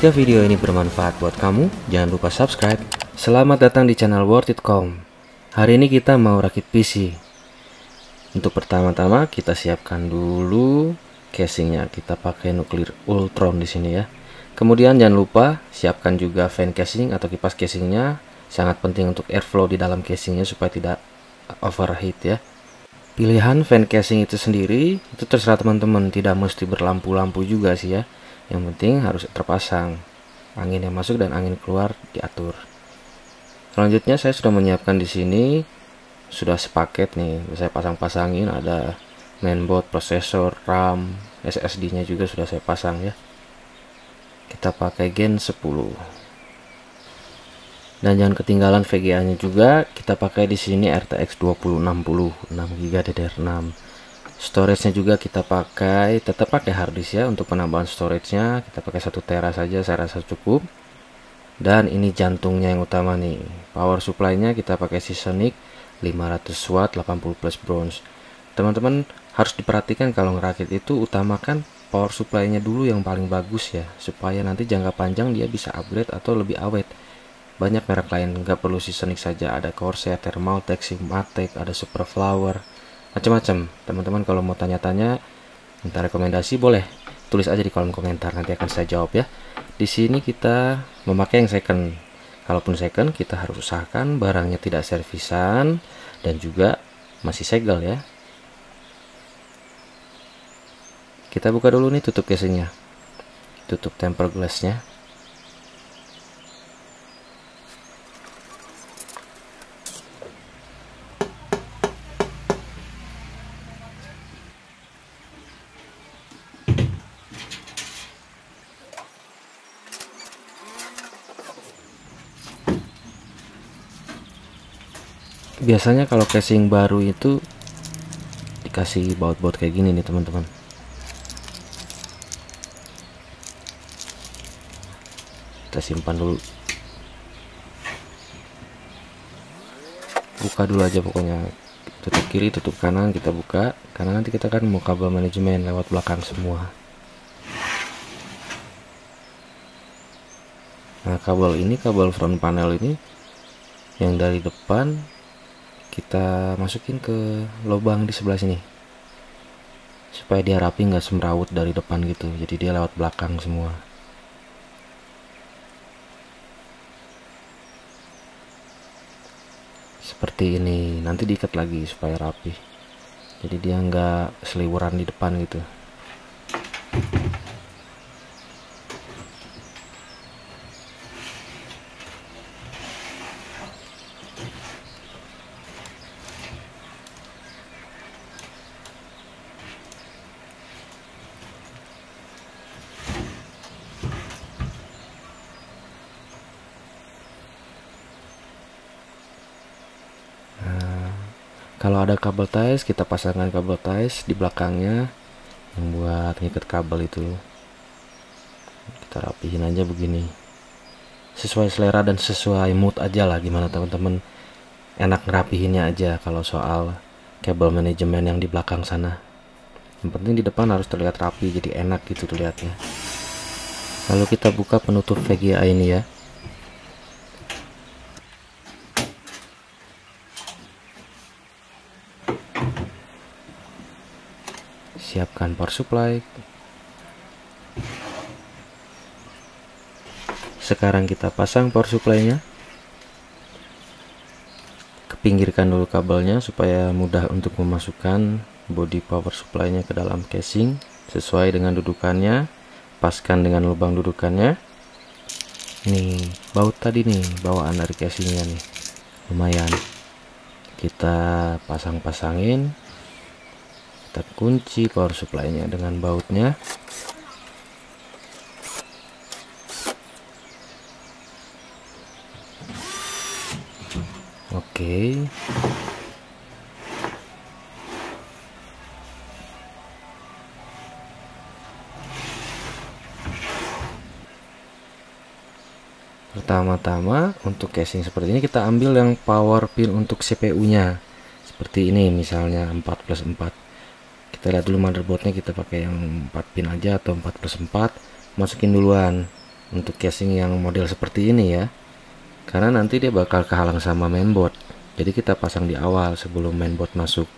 Jika video ini bermanfaat buat kamu, jangan lupa subscribe. Selamat datang di channel Worthit.com. Hari ini kita mau rakit PC. Untuk pertama-tama kita siapkan dulu casingnya. Kita pakai nuklir Ultron di sini ya. Kemudian jangan lupa siapkan juga fan casing atau kipas casingnya. Sangat penting untuk airflow di dalam casingnya supaya tidak overheat ya. Pilihan fan casing itu sendiri itu terserah teman-teman, tidak mesti berlampu-lampu juga sih ya. Yang penting harus terpasang, angin yang masuk dan angin keluar diatur. Selanjutnya saya sudah menyiapkan di sini sudah sepaket nih, saya pasang-pasangin, ada mainboard, prosesor, RAM, SSD-nya juga sudah saya pasang ya. Kita pakai Gen 10. Dan jangan ketinggalan VGA-nya juga, kita pakai di sini RTX 2060 6GB DDR6. Storage-nya juga kita pakai, tetap pakai harddisk ya. Untuk penambahan storage-nya kita pakai 1 tera saja, saya rasa cukup. Dan ini jantungnya yang utama nih. Power supply-nya kita pakai Seasonic 500 watt 80 plus bronze. Teman-teman harus diperhatikan kalau ngerakit itu utamakan power supply-nya dulu yang paling bagus ya, supaya nanti jangka panjang dia bisa upgrade atau lebih awet. Banyak merek lain, nggak perlu Seasonic saja, ada Corsair, Thermaltake, Sigmatek, ada Superflower, macam-macam. Teman-teman kalau mau tanya-tanya, minta rekomendasi, boleh tulis aja di kolom komentar, nanti akan saya jawab ya. Di sini kita memakai yang second. Kalaupun second, kita harus usahakan barangnya tidak servisan dan juga masih segel ya. Kita buka dulu nih tutup casingnya, tutup tempered glassnya. Biasanya kalau casing baru itu dikasih baut-baut kayak gini nih teman-teman. Kita simpan dulu, buka dulu aja pokoknya, tutup kiri tutup kanan, kita buka karena nanti kita kan mau kabel manajemen lewat belakang semua. Nah kabel ini, kabel front panel ini yang dari depan kita masukin ke lubang di sebelah sini supaya dia rapi, nggak semrawut dari depan gitu, jadi dia lewat belakang semua. Seperti ini, nanti diikat lagi supaya rapi, jadi dia nggak seliweran di depan gitu. Kalau ada kabel ties, kita pasangkan kabel ties di belakangnya yang buat ngikat kabel itu. Kita rapihin aja begini, sesuai selera dan sesuai mood aja lah, gimana teman-teman enak ngerapihinnya aja. Kalau soal kabel manajemen yang di belakang sana, yang penting di depan harus terlihat rapi, jadi enak gitu terlihatnya. Lalu kita buka penutup VGA ini ya. Siapkan power supply. Sekarang kita pasang power supply-nya. Kepinggirkan dulu kabelnya supaya mudah untuk memasukkan body power supply-nya ke dalam casing sesuai dengan dudukannya. Paskan dengan lubang dudukannya. Nih, baut tadi nih, bawaan dari casingnya nih. Lumayan. Kita pasang-pasangin. Kita kunci power supply-nya dengan bautnya. Oke. Pertama-tama untuk casing seperti ini kita ambil yang power pin untuk CPU-nya. Seperti ini misalnya 4+4. Kita lihat dulu motherboardnya, kita pakai yang 4 pin aja atau 4+4, masukin duluan. untuk casing yang model seperti ini ya, karena nanti dia bakal kehalang sama mainboard. Jadi kita pasang di awal sebelum mainboard masuk.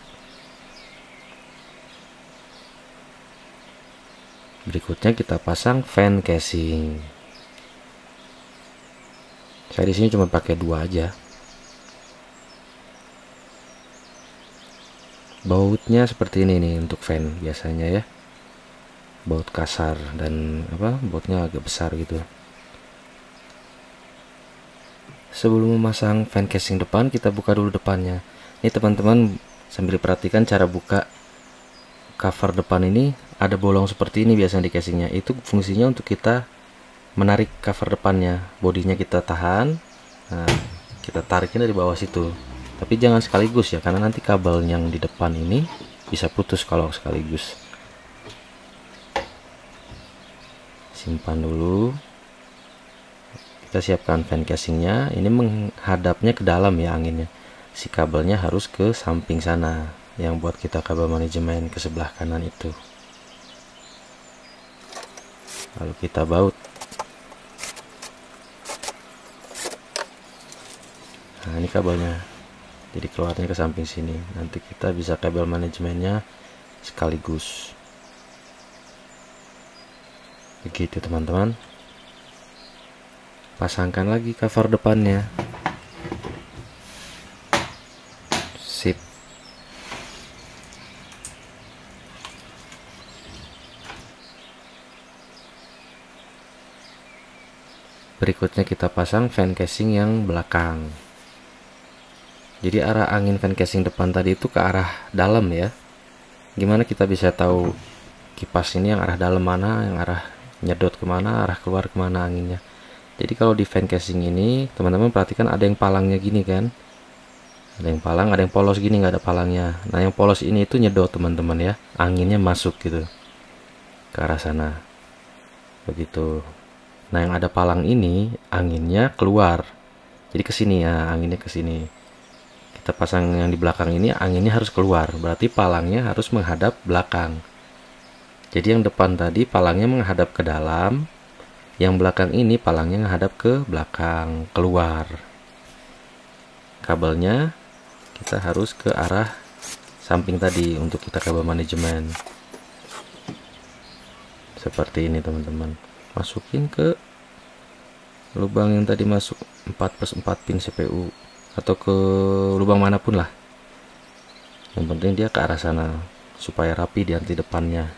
Berikutnya kita pasang fan casing. Saya di sini cuma pakai 2 aja. Bautnya seperti ini nih untuk fan biasanya ya. Baut kasar dan bautnya agak besar gitu. Sebelum memasang fan casing depan, kita buka dulu depannya. Ini teman-teman sambil perhatikan cara buka cover depan ini, ada bolong seperti ini biasanya di casingnya. Itu fungsinya untuk kita menarik cover depannya. Bodinya kita tahan, nah kita tarikin dari bawah situ. Tapi jangan sekaligus ya, karena nanti kabel yang di depan ini bisa putus kalau sekaligus. Simpan dulu. Kita siapkan fan casingnya. Ini menghadapnya ke dalam ya anginnya. Si kabelnya harus ke samping sana, yang buat kita kabel manajemen ke sebelah kanan itu. Lalu kita baut. Nah ini kabelnya, jadi keluarnya ke samping sini. Nanti kita bisa kabel manajemennya sekaligus. Begitu teman-teman. Pasangkan lagi cover depannya. Sip. Berikutnya kita pasang fan casing yang belakang. Jadi arah angin fan casing depan tadi itu ke arah dalam ya. Gimana kita bisa tahu kipas ini yang arah dalam mana, yang arah nyedot kemana, arah keluar kemana anginnya? Jadi kalau di fan casing ini teman-teman perhatikan ada yang palangnya gini kan, ada yang palang, ada yang polos gini nggak ada palangnya. Nah yang polos ini itu nyedot teman-teman ya, anginnya masuk gitu ke arah sana begitu. Nah yang ada palang ini anginnya keluar, jadi ke sini ya, anginnya ke sini. Kita pasang yang di belakang ini, anginnya harus keluar, berarti palangnya harus menghadap belakang. Jadi yang depan tadi palangnya menghadap ke dalam, yang belakang ini palangnya menghadap ke belakang, keluar. Kabelnya kita harus ke arah samping tadi untuk kita kabel manajemen. Seperti ini teman-teman. Masukin ke lubang yang tadi masuk 4+4 pin CPU, atau ke lubang manapun lah. Yang penting dia ke arah sana supaya rapi di anti depannya.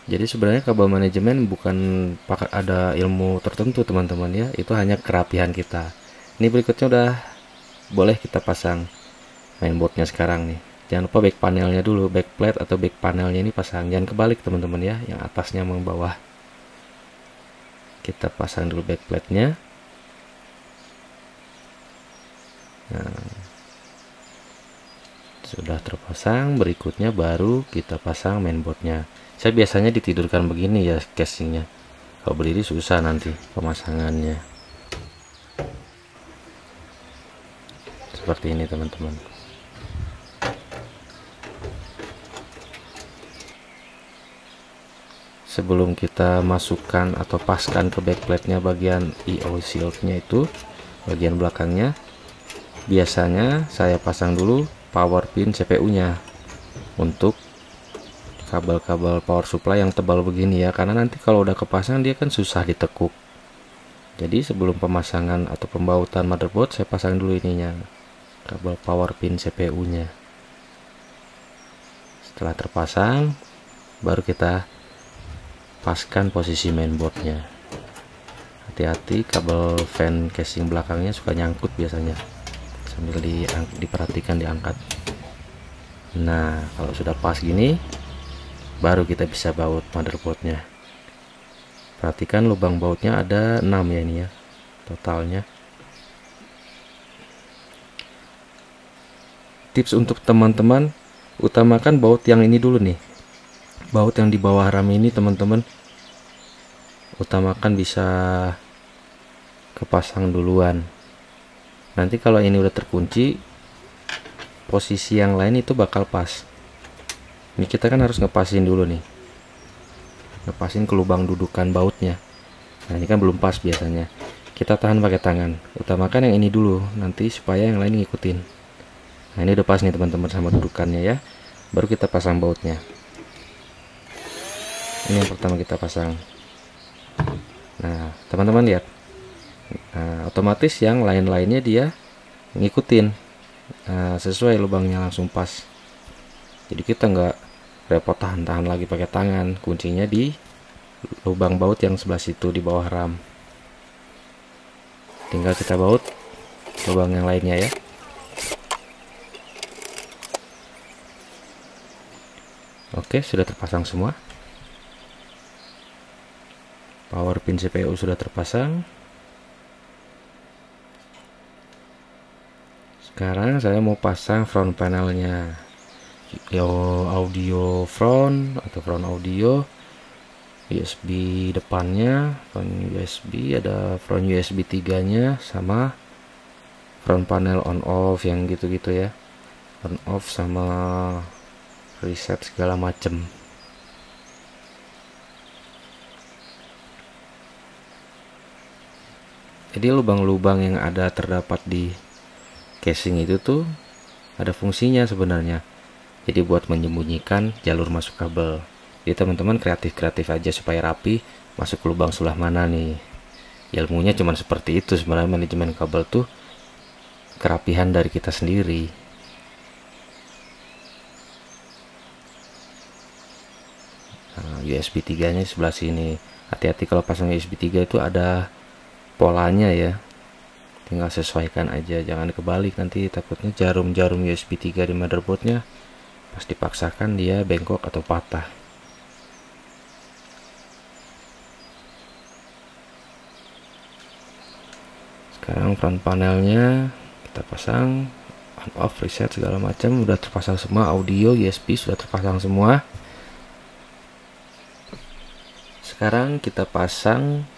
Jadi sebenarnya kabel manajemen bukan pakai ada ilmu tertentu teman-teman ya, itu hanya kerapihan kita. Ini berikutnya udah boleh kita pasang mainboardnya sekarang nih. Jangan lupa back panelnya dulu, back plate atau back panelnya ini pasang, jangan kebalik teman-teman ya, yang atasnya sama bawah. Kita pasang dulu back plate-nya. Nah, sudah terpasang, berikutnya baru kita pasang mainboardnya. Saya biasanya ditidurkan begini ya casingnya, kalau berdiri susah nanti pemasangannya. Seperti ini teman-teman. Sebelum kita masukkan atau paskan ke backplate-nya bagian IO shield-nya itu, bagian belakangnya, biasanya saya pasang dulu power pin CPU-nya untuk kabel-kabel power supply yang tebal begini ya, karena nanti kalau udah kepasang dia kan susah ditekuk. Jadi sebelum pemasangan atau pembautan motherboard saya pasang dulu ininya, kabel power pin CPU-nya. Setelah terpasang baru kita paskan posisi mainboardnya. Hati-hati kabel fan casing belakangnya suka nyangkut biasanya, sambil diperhatikan diangkat. Nah kalau sudah pas gini baru kita bisa baut motherboardnya. Perhatikan lubang bautnya ada 6 ya ini ya totalnya. Tips untuk teman-teman, utamakan baut yang ini dulu nih, baut yang di bawah ram ini teman-teman, utamakan bisa kepasang duluan. Nanti kalau ini udah terkunci, posisi yang lain itu bakal pas. Ini kita kan harus ngepasin dulu nih, ngepasin ke lubang dudukan bautnya. Nah ini kan belum pas biasanya, kita tahan pakai tangan. Utamakan yang ini dulu, nanti supaya yang lain ngikutin. Nah ini udah pas nih teman-teman sama dudukannya ya. Baru kita pasang bautnya. Ini yang pertama kita pasang. Nah teman-teman lihat, nah, otomatis yang lain-lainnya dia ngikutin. Nah, sesuai lubangnya langsung pas. Jadi kita nggak repot tahan-tahan lagi pakai tangan. Kuncinya di lubang baut yang sebelah situ di bawah ram. Tinggal kita baut lubang yang lainnya ya. Oke, sudah terpasang semua. Power pin CPU sudah terpasang. Sekarang saya mau pasang front panelnya, audio front atau front audio, USB depannya, front USB, ada front USB 3 nya, sama front panel on off yang gitu-gitu ya, on off sama reset segala macem. Jadi lubang-lubang yang ada terdapat di casing itu tuh ada fungsinya sebenarnya. Jadi buat menyembunyikan jalur masuk kabel. Jadi teman-teman kreatif-kreatif aja supaya rapi masuk ke lubang sebelah mana nih. Ilmunya cuma seperti itu sebenarnya, manajemen kabel tuh kerapihan dari kita sendiri. Nah, USB 3 nya sebelah sini. Hati-hati kalau pasang USB 3 itu ada polanya ya. Tinggal sesuaikan aja, jangan kebalik, nanti takutnya jarum-jarum USB 3 di motherboardnya pas dipaksakan dia bengkok atau patah. Sekarang front panelnya kita pasang, on off, reset segala macam udah terpasang semua. Audio USB sudah terpasang semua. Sekarang kita pasang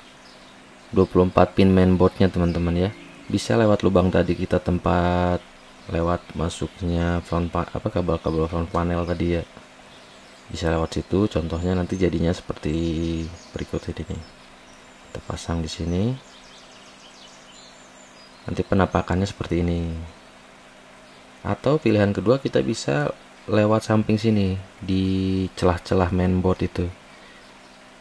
24 pin mainboardnya teman-teman ya. Bisa lewat lubang tadi kita tempat lewat masuknya kabel-kabel front panel tadi ya, bisa lewat situ. Contohnya nanti jadinya seperti berikut ini. Kita pasang di sini, nanti penampakannya seperti ini. Atau pilihan kedua kita bisa lewat samping sini di celah-celah mainboard itu.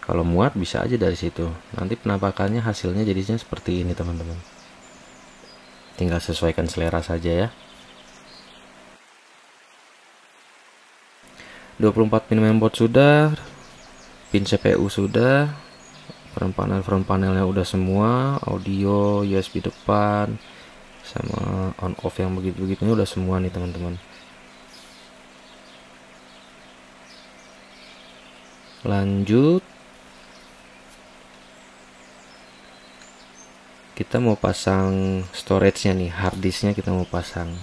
Kalau muat bisa aja dari situ. Nanti penampakannya hasilnya jadinya seperti ini teman-teman. Tinggal sesuaikan selera saja ya. 24 pin mainboard sudah, pin CPU sudah, front panelnya udah semua, audio, USB depan, sama on off yang begitu-begitunya udah semua nih teman-teman. Lanjut, kita mau pasang storage-nya nih, hard disk-nya kita mau pasang.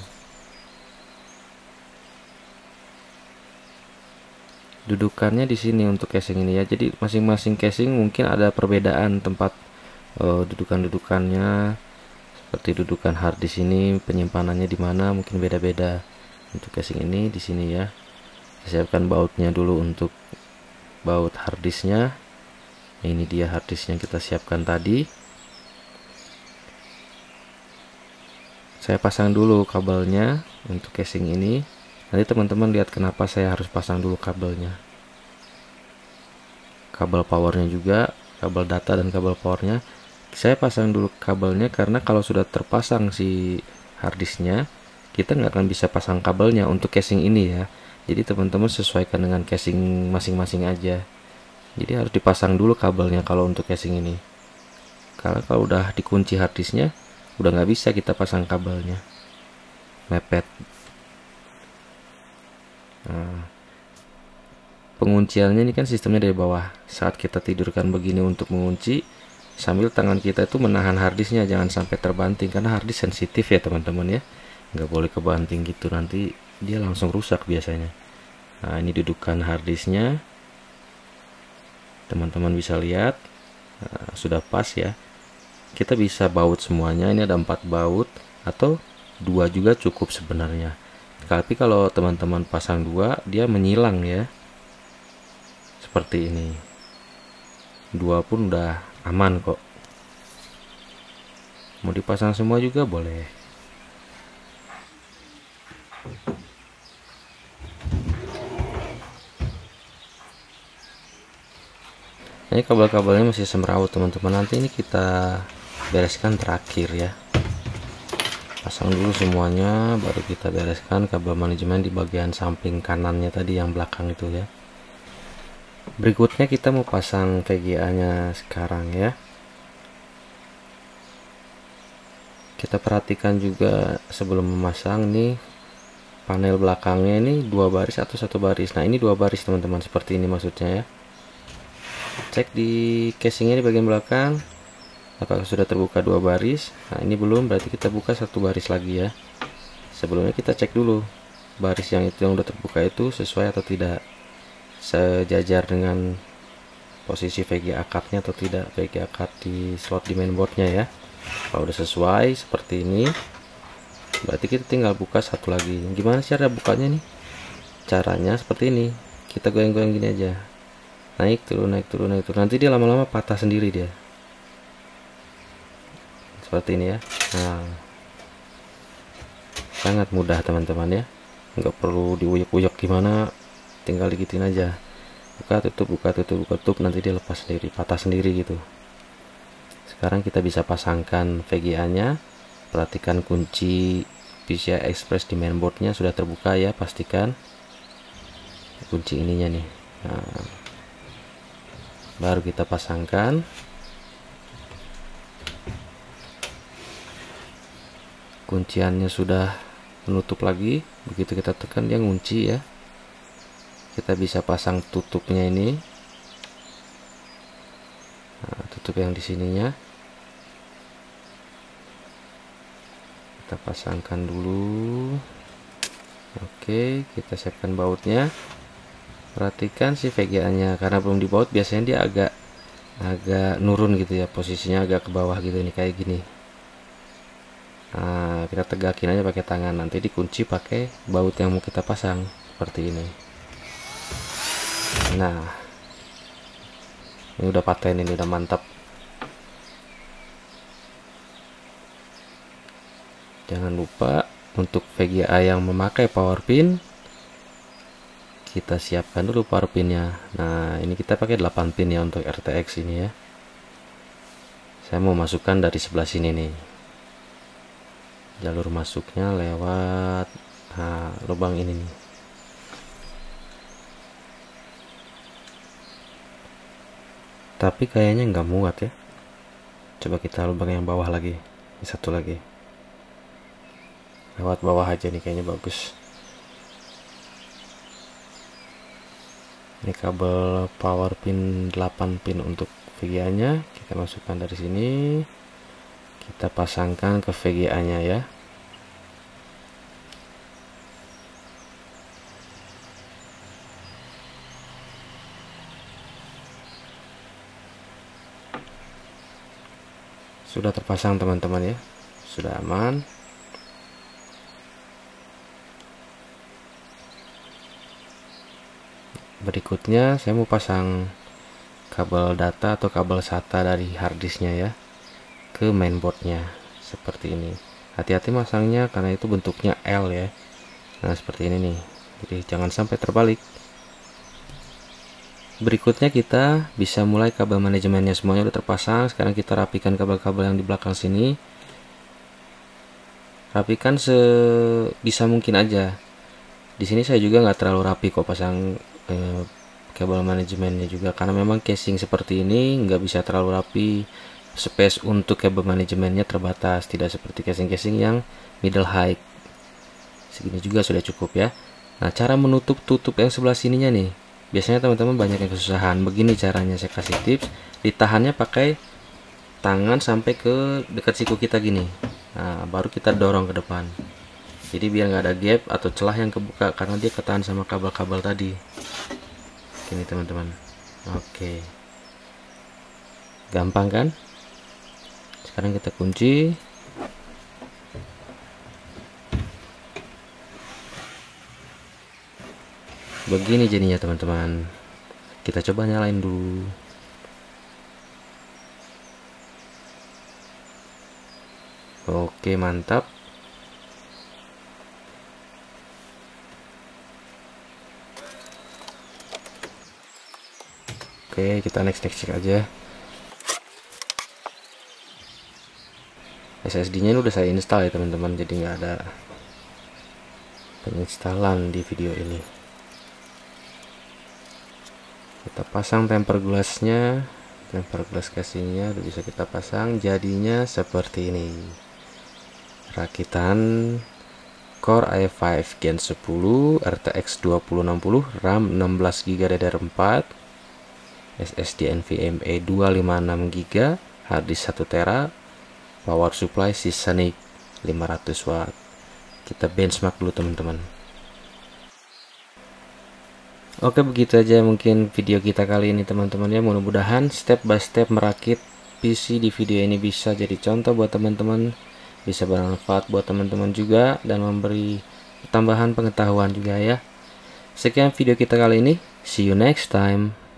Dudukannya di sini untuk casing ini ya. Jadi masing-masing casing mungkin ada perbedaan tempat dudukan-dudukannya. Seperti dudukan hard disk ini penyimpanannya di mana mungkin beda-beda. Untuk casing ini di sini ya. Siapkan bautnya dulu untuk baut hard disk-nya. Ini dia hard disk yang kita siapkan tadi. Saya pasang dulu kabelnya untuk casing ini. Nanti teman-teman lihat kenapa saya harus pasang dulu kabelnya. Kabel powernya juga, kabel data dan kabel powernya. Saya pasang dulu kabelnya karena kalau sudah terpasang si harddisknya, kita nggak akan bisa pasang kabelnya untuk casing ini ya. Jadi teman-teman sesuaikan dengan casing masing-masing aja. Jadi harus dipasang dulu kabelnya kalau untuk casing ini. Karena kalau udah dikunci harddisknya, udah nggak bisa kita pasang kabelnya, mepet. Nah, pengunciannya ini kan sistemnya dari bawah. Saat kita tidurkan begini untuk mengunci, sambil tangan kita itu menahan harddisknya jangan sampai terbanting, karena harddisk sensitif ya teman-teman ya, nggak boleh kebanting gitu, nanti dia langsung rusak biasanya. Nah ini dudukan harddisknya, teman-teman bisa lihat. Nah, sudah pas ya. Kita bisa baut semuanya, ini ada 4 baut atau 2 juga cukup sebenarnya. Tapi kalau teman-teman pasang dua, dia menyilang ya, seperti ini. Dua pun udah aman kok. Mau dipasang semua juga boleh. Ini kabel-kabelnya masih semrawut teman-teman. Nanti ini kita bereskan terakhir ya. Pasang dulu semuanya, baru kita bereskan kabel manajemen di bagian samping kanannya tadi, yang belakang itu ya. Berikutnya kita mau pasang VGA nya sekarang ya. Kita perhatikan juga sebelum memasang nih, panel belakangnya ini 2 baris atau 1 baris. Nah ini 2 baris teman-teman, seperti ini maksudnya ya. Cek di casingnya di bagian belakang apakah sudah terbuka 2 baris. Nah ini belum, berarti kita buka 1 baris lagi ya. Sebelumnya kita cek dulu baris yang udah terbuka itu sesuai atau tidak, sejajar dengan posisi VGA cardnya atau tidak, VGA card di slot di mainboardnya ya. Kalau udah sesuai seperti ini, berarti kita tinggal buka satu lagi. Gimana cara bukanya nih? Caranya seperti ini, kita goyang-goyang gini aja, naik turun naik turun naik turun, nanti dia lama-lama patah sendiri dia, seperti ini ya. Nah sangat mudah teman-teman ya, nggak perlu diuyuk-uyuk gimana, tinggal digituin aja, buka tutup buka tutup buka tutup, nanti dia lepas sendiri, patah sendiri gitu. Sekarang kita bisa pasangkan VGA nya. Perhatikan kunci PCI Express di mainboardnya sudah terbuka ya, pastikan kunci ininya nih. Nah, baru kita pasangkan. Kunciannya sudah menutup lagi, begitu kita tekan dia ngunci ya. Kita bisa pasang tutupnya ini. Nah, tutup yang di sininya kita pasangkan dulu. Oke, kita siapkan bautnya. Perhatikan si VGA nya, karena belum dibaut biasanya dia agak nurun gitu ya, posisinya agak ke bawah gitu, ini kayak gini. Nah kita tegakin aja pakai tangan, nanti dikunci pakai baut yang mau kita pasang seperti ini. Nah ini udah paten, ini udah mantap. Jangan lupa untuk VGA yang memakai power pin, kita siapkan dulu power pinnya. Nah ini kita pakai 8 pin ya untuk RTX ini ya. Saya mau masukkan dari sebelah sini nih, jalur masuknya lewat lubang ini nih. Tapi kayaknya nggak muat ya, coba kita lubang yang bawah lagi, ini satu lagi lewat bawah aja nih, kayaknya bagus. Ini kabel power pin 8 pin untuk VGA nya kita masukkan dari sini, kita pasangkan ke VGA nya ya. Sudah terpasang teman-teman ya, sudah aman. Berikutnya saya mau pasang kabel data atau kabel SATA dari harddisknya ya ke mainboardnya seperti ini. Hati-hati masangnya karena itu bentuknya L ya. Nah seperti ini nih, jadi jangan sampai terbalik. Berikutnya kita bisa mulai kabel manajemennya, semuanya udah terpasang. Sekarang kita rapikan kabel-kabel yang di belakang sini, rapikan sebisa mungkin aja. Di sini saya juga nggak terlalu rapi kok pasang kabel manajemennya juga, karena memang casing seperti ini nggak bisa terlalu rapi, space untuk kabel manajemennya terbatas, tidak seperti casing-casing yang middle height. Segini juga sudah cukup ya. Nah cara menutup tutup yang sebelah sininya nih, biasanya teman-teman banyak yang kesusahan. Begini caranya, saya kasih tips, ditahannya pakai tangan sampai ke dekat siku kita gini. Nah baru kita dorong ke depan, jadi biar nggak ada gap atau celah yang kebuka, karena dia ketahan sama kabel-kabel tadi. Ini teman-teman, oke, gampang kan? Sekarang kita kunci. begini jadinya teman-teman. Kita coba nyalain dulu. Oke, mantap. Oke, kita next aja. SSD-nya ini udah saya install ya teman-teman, jadi nggak ada penginstalan di video ini. Kita pasang tempered glass-nya, tempered glass casingnya udah bisa kita pasang. Jadinya seperti ini. Rakitan Core i5 Gen 10, RTX 2060, RAM 16GB DDR4, SSD NVMe 256GB, harddisk 1TB, power supply Seasonic 500W. Kita benchmark dulu teman-teman. Oke, begitu aja mungkin video kita kali ini teman-teman ya. Mudah-mudahan step by step merakit PC di video ini bisa jadi contoh buat teman-teman, bisa bermanfaat buat teman-teman juga, dan memberi tambahan pengetahuan juga ya. Sekian video kita kali ini, see you next time.